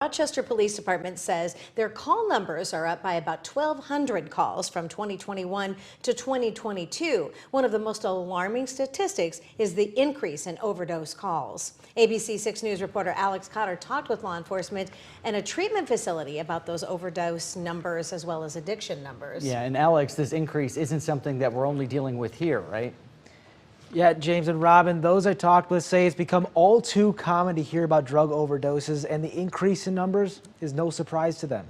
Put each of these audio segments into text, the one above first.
Rochester Police Department says their call numbers are up by about 1,200 calls from 2021 to 2022. One of the most alarming statistics is the increase in overdose calls. ABC 6 News reporter Alex Cotter talked with law enforcement and a treatment facility about those overdose numbers as well as addiction numbers. Yeah, and Alex, this increase isn't something that we're only dealing with here, right? Yeah, James and Robin, those I talked with say it's become all too common to hear about drug overdoses, and the increase in numbers is no surprise to them.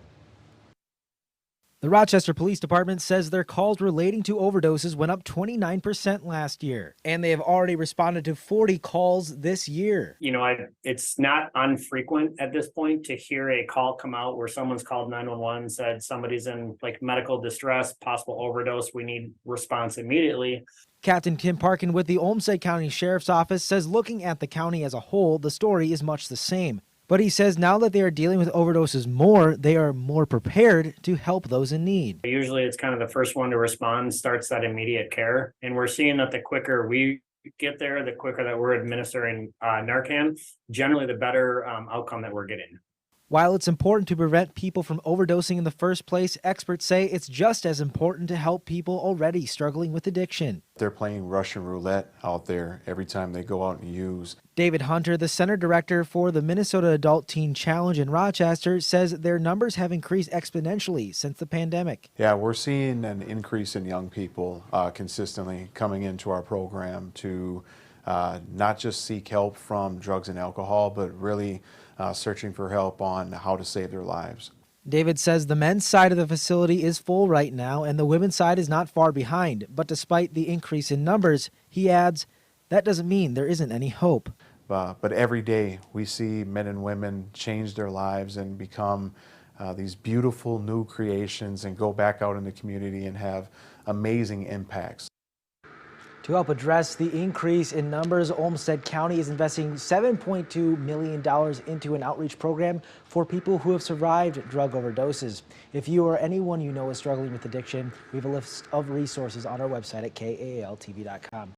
The Rochester Police Department says their calls relating to overdoses went up 29% last year, and they have already responded to 40 calls this year. You know, it's not infrequent at this point to hear a call come out where someone's called 911, said somebody's in like medical distress, possible overdose, we need response immediately. Captain Parkin with the Olmsted County Sheriff's Office says looking at the county as a whole, the story is much the same. But he says now that they are dealing with overdoses more, they are more prepared to help those in need. Usually it's kind of the first one to respond, starts that immediate care. And we're seeing that the quicker we get there, the quicker that we're administering Narcan, generally the better outcome that we're getting. While it's important to prevent people from overdosing in the first place, experts say it's just as important to help people already struggling with addiction. They're playing Russian roulette out there every time they go out and use. David Hunter, the center director for the Minnesota Adult Teen Challenge in Rochester, says their numbers have increased exponentially since the pandemic. Yeah, we're seeing an increase in young people consistently coming into our program to not just seek help from drugs and alcohol, but really searching for help on how to save their lives. David says the men's side of the facility is full right now and the women's side is not far behind. But despite the increase in numbers, he adds, that doesn't mean there isn't any hope. But every day we see men and women change their lives and become these beautiful new creations and go back out in the community and have amazing impacts. To help address the increase in numbers, Olmsted County is investing $7.2 million into an outreach program for people who have survived drug overdoses. If you or anyone you know is struggling with addiction, we have a list of resources on our website at KAAL-TV.com.